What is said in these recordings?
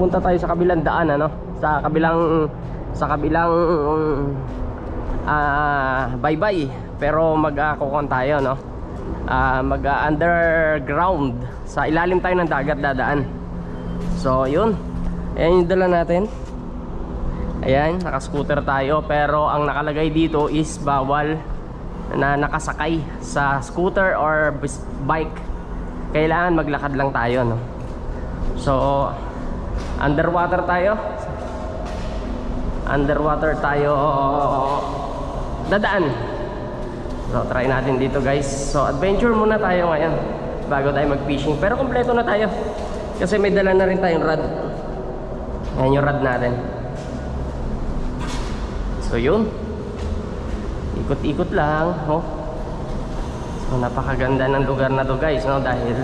pupunta tayo sa kabilang daan, ano? Sa kabilang bye-bye. Pero mag-kukon tayo, no? Mag-underground. Sa ilalim tayo ng dagat dadaan. So, yun. Ayan yung dala natin. Ayan, naka-scooter tayo. Pero ang nakalagay dito is bawal na nakasakay sa scooter or bike. Kailangan maglakad lang tayo, no? So, underwater tayo dadaan. So try natin dito, guys. So adventure muna tayo ngayon bago tayo mag fishing. Pero kompleto na tayo kasi may dala na rin tayong rod. Ayan yung rod natin. So yun, ikot-ikot lang, oh. So napakaganda ng lugar na to, guys, no? Dahil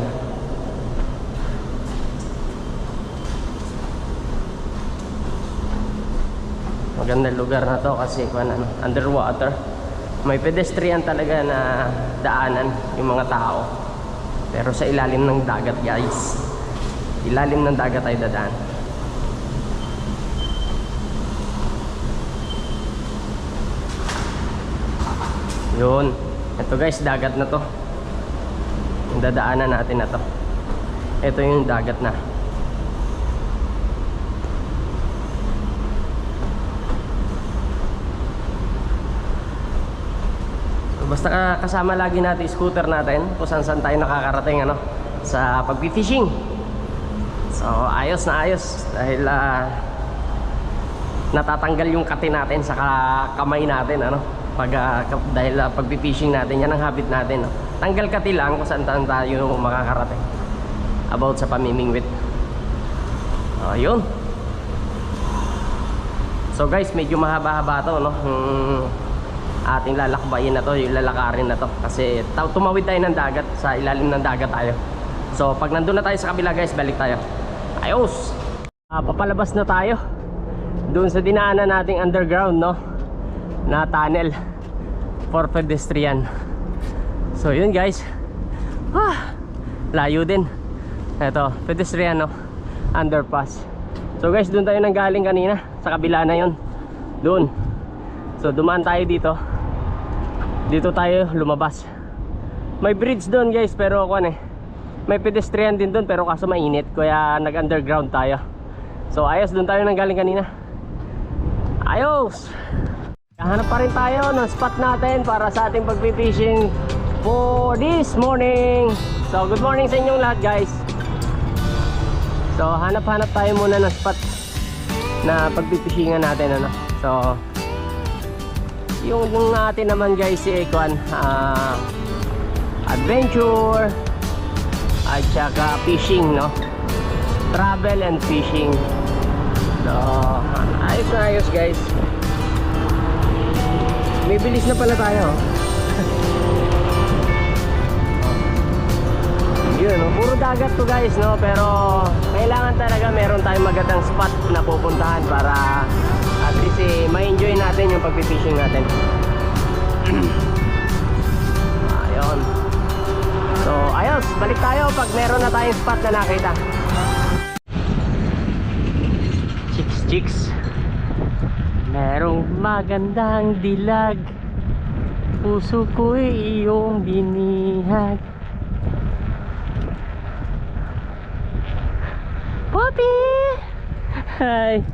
magandang lugar na to kasi underwater. May pedestrian talaga na daanan yung mga tao. Pero sa ilalim ng dagat, guys. Ilalim ng dagat ay dadaan. Yun. Ito, guys, dagat na to. Yung dadaanan natin na to. Ito yung dagat na. Basta kasama lagi natin scooter natin kung saan tayo nakakarating, ano, sa pag-fishing. So ayos na ayos dahil natatanggal yung kati natin sa kamay natin, ano, dahil pag-fishing natin, yan ang habit natin, no? Tanggal kati lang kung saan tayo makakarating about sa pamimingwit. Yun. So guys, medyo mahaba-haba to, no? Ating lalakbayin na to, yung lalakarin na to kasi tumawid tayo ng dagat, sa ilalim ng dagat tayo. So pag nandun na tayo sa kabila, guys, balik tayo. Ayos! Papalabas na tayo doon sa dinaanan nating underground, no, na tunnel for pedestrian. So yun, guys, layo din. Eto, pedestrian, no, underpass. So guys, doon tayo nang galing kanina, sa kabila na yun, doon. So dumaan tayo dito. Dito tayo lumabas. May bridge doon, guys, pero may pedestrian din doon, pero kaso mainit, kaya nag-underground tayo. So ayos, doon tayo nang galing kanina. Ayos! Hanap pa rin tayo ng spot natin para sa ating pag-fishing for this morning. So good morning sa inyong lahat, guys. So hanap-hanap tayo muna ng spot na pag-fishingan natin, ano. So yung natin naman, guys, si adventure at saka fishing, no, travel and fishing. So ayos na ayos, guys. May bilis na pala tayo. Yun, no? Puro dagat to, guys, no, pero kailangan talaga meron tayong magandang spot na pupuntahan para at least ma-enjoy natin yung pag-fishing natin. Ayun. So ayos, balik tayo pag meron na tayong spot na nakita. Chicks, merong magandang dilag, puso ko'y iyong binihag. Poppy! Hi!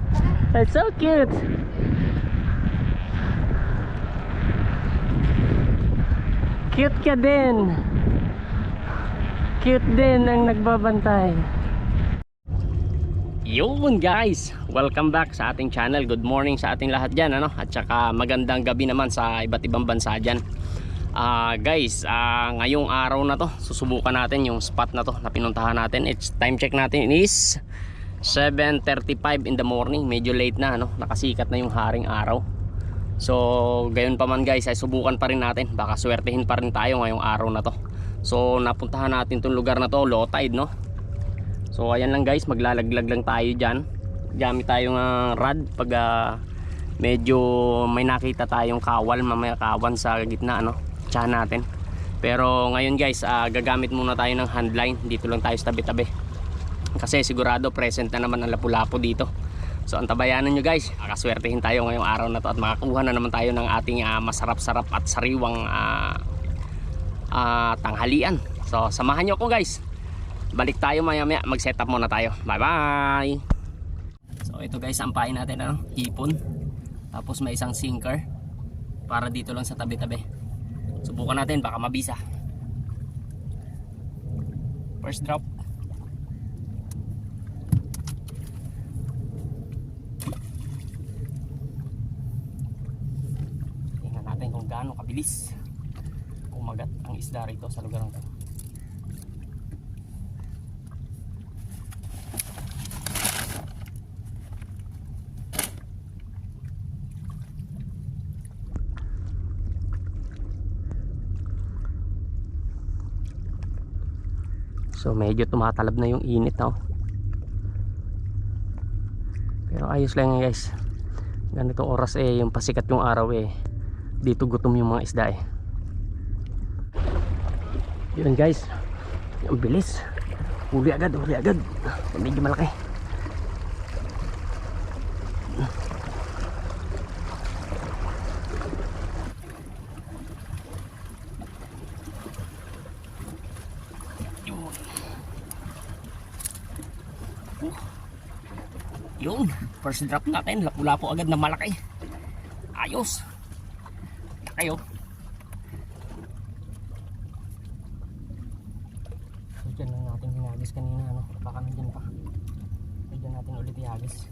That's so cute! Cute ka din! Cute din ang nagbabantay. Yun, guys! Welcome back sa ating channel. Good morning sa ating lahat dyan, ano? At saka magandang gabi naman sa iba't ibang bansa dyan. Guys, ngayong araw na to, susubukan natin yung spot na to na pinuntahan natin. It's time check natin is 7:35 in the morning. Medyo late na, ano? Nakasikat na yung haring araw. So gayon pa man, guys, ay subukan pa rin natin. Baka swertehin pa rin tayo ngayong araw na to. So napuntahan natin tong lugar na to, low tide, no? So ayan lang, guys, maglalaglag lang tayo dyan. Gamit tayong rod pag medyo may nakita tayong kawal, mamaya kawan sa gitna, ano, tiyahan natin. Pero ngayon, guys, gagamit muna tayo ng handline. Dito lang tayo sa tabi-tabi. Kasi sigurado present na naman ang lapu-lapu dito. So antabayanan nyo guys, kakaswertehin tayo ngayong araw na to at makakuha na naman tayo ng ating masarap-sarap at sariwang tanghalian. So samahan nyo ako guys. Balik tayo maya-maya, mag-set up muna tayo. Bye-bye! So ito guys, sampahin natin hipon. Tapos may isang sinker para dito lang sa tabi-tabi. Subukan natin, baka mabisa. First drop. Tingnan natin kung gaano kabilis kumagat ang isda rito sa lugar nito. So medyo tumatalab na yung init na. Pero ayos lang yan guys. Ganito oras yung pasikat yung araw dito gutom yung mga isda Yun guys. Ang bilis. Huli agad. Medyo malaki. Yun, first drop natin, lapu-lapu agad na malaki. Ayos. Laki So dyan lang natin hinagis kanina, baka nandyan pa. So dyan natin ulit ihagis.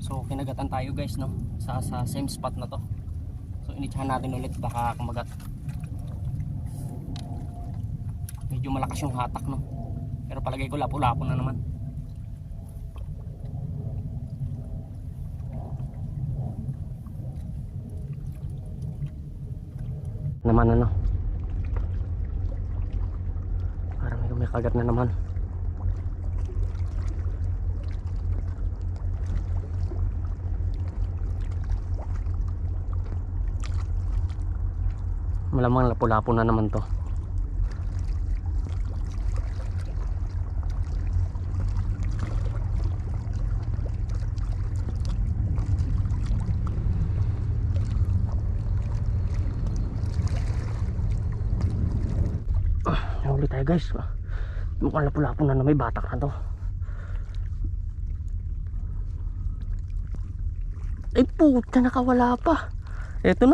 So kinagatan tayo guys sa same spot na to. So initsahan natin ulit, baka kumagat. Medyo malakas yung hatak pero palagay ko lapu-lapu na naman. Parang may kagat na naman. Malamang lapu-lapu na naman to. Nahuli tayo guys. Mukhang lapu-lapu na may batak na to. Ay puta, nakawala pa. Eto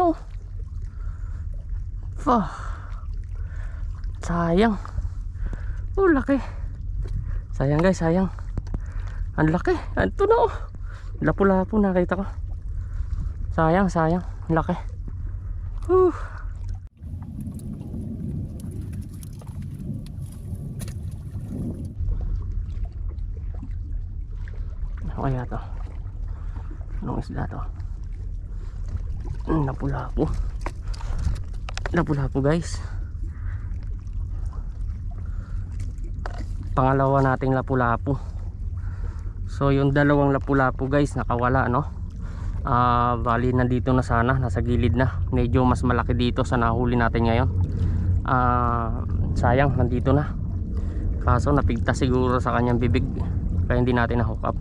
sayang. Laki. Sayang guys, sayang. Ang laki. Ito lapu-lapu nakita ko. Sayang. Ang laki. Ano kaya to? Anong isda to? Lapu-lapu guys. Pangalawa nating lapu-lapu. So yung dalawang lapu-lapu guys nakawala bali nandito na sana, nasa gilid na. Medyo mas malaki dito sa nahuli natin ngayon. Sayang, nandito na. Kaso napigtas siguro sa kanyang bibig, kaya hindi natin na hook up.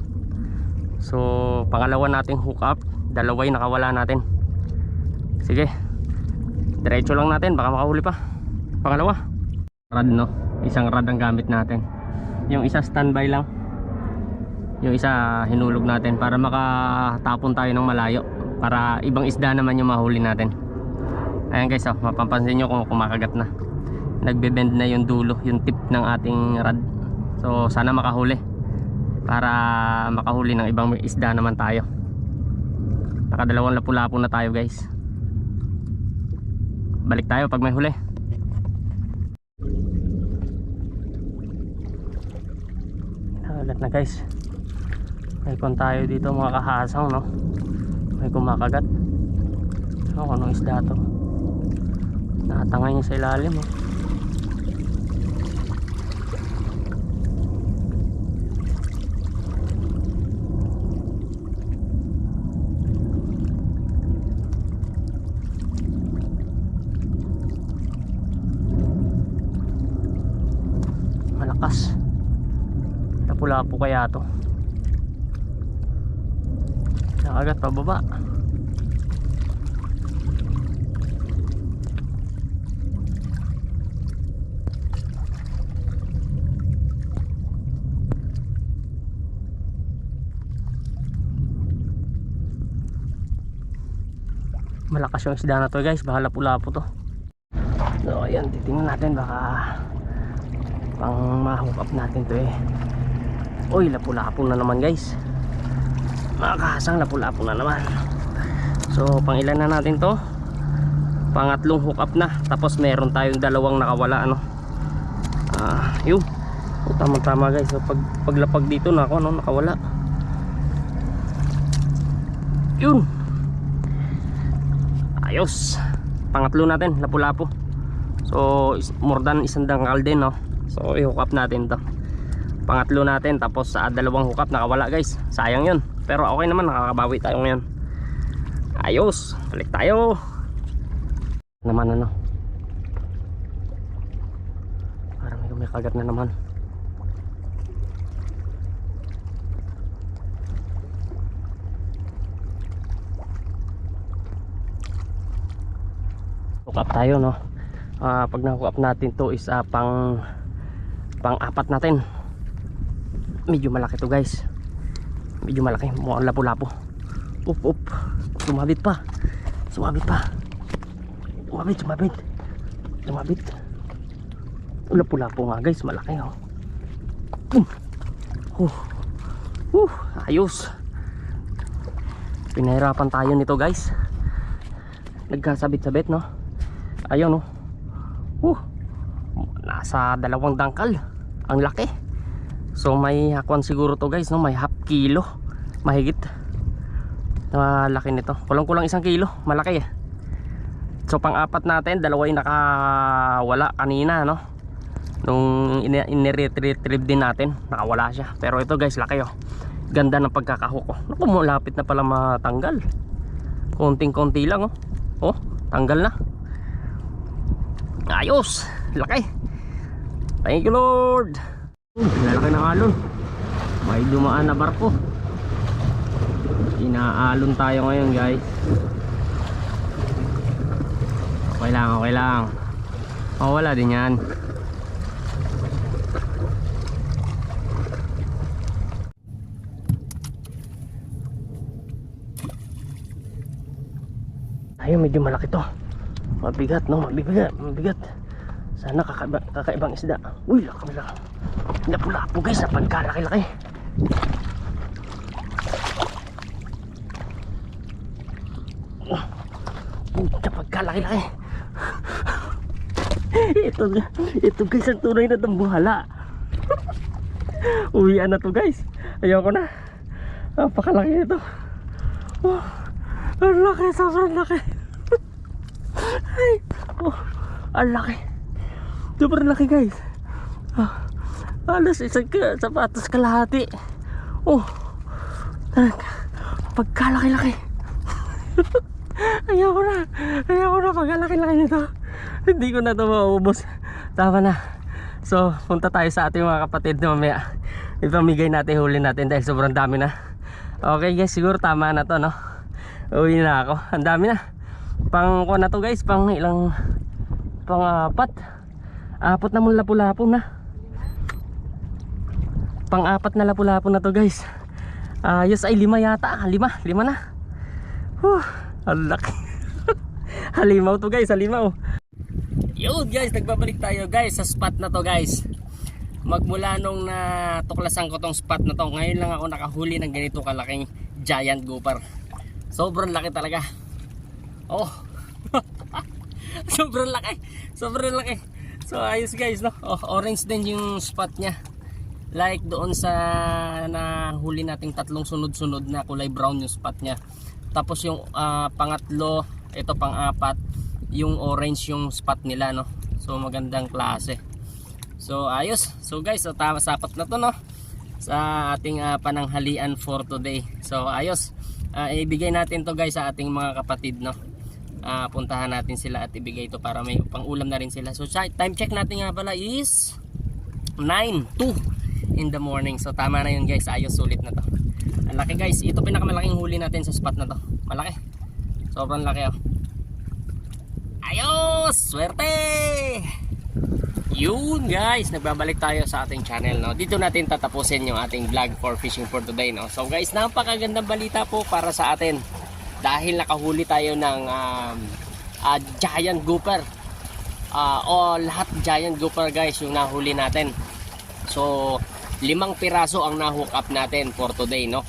So pangalawa nating hook up, dalaway nakawala natin. Sige, diretso lang natin, baka makahuli pa. Pangalawa rad isang rad ang gamit natin. Yung isa standby lang, yung isa hinulog natin para makatapon tayo ng malayo, para ibang isda naman yung mahuli natin. Ayan guys, mapapansin nyo kung kumakagat na, nagbe-bend na yung dulo, yung tip ng ating rad. So sana makahuli, para makahuli ng ibang isda naman tayo. Nakadalawang lapu-lapu na tayo guys. Balik tayo pag may huli. Nakagat na guys. May kon tayo dito mga kahasang may kumakagat. Anong isda to? Nakatangay niya sa ilalim malakas. Lapu-lapu kaya to. Nakagat pababa. Malakas yung isda na to guys, baka lapu-lapu to. So ayan, titingnan natin baka pang ma-hook up natin to eh. Uy, lapu-lapu na naman guys. Makakasang lapu-lapu na naman. So pang ilan na natin to? Pangatlong hook up na. Tapos meron tayong dalawang nakawala ano. Yun. Tama-tama guys. So paglapag dito na ako ano, nakawala. Yun. Ayos. Pangatlo natin, lapu-lapu. So more than isang dangkal din no. So i-hook up natin to. Pangatlo natin, tapos sa dalawang hook up nakawala guys. Sayang yun. Pero okay naman, nakakabawi tayo ngayon. Ayos. Balik tayo. Naman ano. Parang may kagat na naman. Hook up tayo no. Pag na-hook up natin to is pang apat natin. Medyo malaki to guys. Medyo malaki, mukhang lapu-lapu. Up. Sumabit pa. Sumabit. Lapu-lapu nga guys, malaki oh. Ayos. Pinahirapan tayo nito guys. Nagkasabit-sabit no. Ayun oh. Nasa 2 dangkal. Ang laki. So may hakuan siguro to guys no, may half kilo mahigit. Laki nito. Kulang-kulang 1 kilo, malaki eh. So pang apat natin, dalawa yung nakawala kanina no. Nung in-retrieve din natin, nakawala siya. Pero ito guys, laki oh. Ganda ng pagkakahook ko. Naku, malapit na pala matanggal. Konting-konti lang oh. Oh, tanggal na. Ayos, laki. Thank you Lord. Lalaki ng alon. May dumaan na barko. Inaalon tayo ngayon guys. Okay lang. Wala din yan. Ayun, medyo malaki to. Mabigat no, mabigat. Sana kakaibang isda. Uy, laki. Lapu-lapu guys, napagkalaki-laki. Napagkalaki-laki. Ito guys, ang tunay na dambuhala. Uwian na to guys. Ayoko na. Napakalaki ito. Oh, ang laki, sobrang laki. Ay, oh, ang laki. Super laki guys. Alas isang sapatos kalahati. Oh, pagkalaki-laki. Ayoko na pagkalaki-laki nito. Hindi ko na ito maubos. Tama na. So punta tayo sa ating mga kapatid na mamaya. Ipamigay natin, huli natin dahil sobrang dami na. Okay guys, siguro tama na to no. Uwi na ako. Ang dami na. Pang kuha na to guys, pang ilang, pang apat na mong lapu-lapu na. Pang apat na lapu-lapu na to guys. Yes ay 5 yata. 5 na. Ang laki. Halimaw to guys, halimaw. Yun guys, nagbabalik tayo guys sa spot na to guys. Magmula nung natuklasan ko tong spot na to, ngayon lang ako nakahuli ng ganito kalaking giant grouper. Sobrang laki talaga. Oh. Sobrang laki. So ayos guys no. Oh, orange din yung spot niya. Like doon sa nahuli nating 3 sunod-sunod na kulay brown yung spot niya. Tapos yung pangatlo, ito pang-apat, yung orange yung spot nila no. So magandang klase. So ayos. So guys, so tama, sapat na to no sa ating pananghalian for today. So ayos. Ibigay natin to guys sa ating mga kapatid no. Puntahan natin sila at ibigay ito para may pang-ulam na rin sila. So time check natin nga pala is 9:02 in the morning. So tama na yun guys, ayos, sulit na to. Ang laki guys, ito pinakamalaking huli natin sa spot na to. Malaki, sobrang laki oh. Ayos, swerte! Yun guys, nagbabalik tayo sa ating channel, no? Dito natin tatapusin yung ating vlog for fishing for today, no? So guys, napakagandang balita po para sa atin dahil nakahuli tayo ng giant grouper, o lahat giant grouper guys yung nahuli natin. So 5 piraso ang nahook up natin for today, no?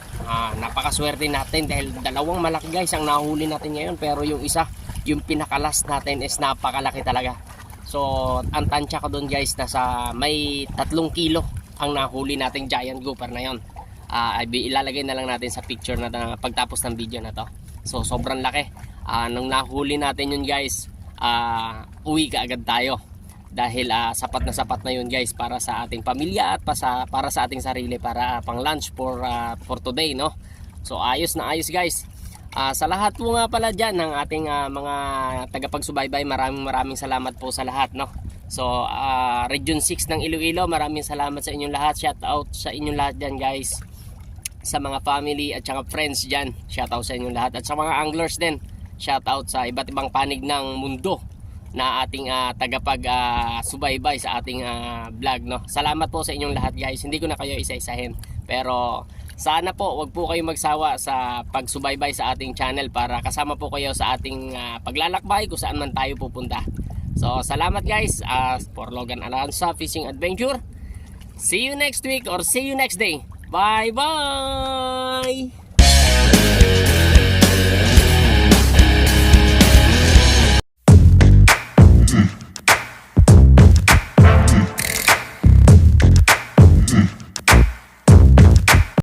Napakaswerte natin dahil 2 malaki guys ang nahuli natin ngayon, pero yung isa, yung pinakalas natin is napakalaki talaga. So ang tansya ko doon guys, nasa may 3 kilo ang nahuli nating giant grouper na yon. Ilalagay na lang natin sa picture na pagtapos ng video na to. So sobrang laki. Nung nahuli natin yun guys, uwi ka agad tayo dahil sapat na yun guys para sa ating pamilya at para sa ating sarili, para pang lunch for today, no? So ayos na ayos guys. Sa lahat po nga pala dyan ng ating mga tagapagsubaybay, maraming salamat po sa lahat, no? So Region 6 ng Iloilo, maraming salamat sa inyong lahat. Shout out sa inyong lahat dyan guys, sa mga family at saka friends dyan. Shout out sa inyong lahat at sa mga anglers din. Shout out sa iba't ibang panig ng mundo na ating subaybay sa ating vlog, no? Salamat po sa inyong lahat guys. Hindi ko na kayo isa-isahin, pero sana po wag po kayo magsawa sa pagsubaybay sa ating channel para kasama po kayo sa ating paglalakbay kung saan man tayo pupunta. So salamat guys, for Logan Alanza Fishing Adventure. See you next week or see you next day. Bye bye.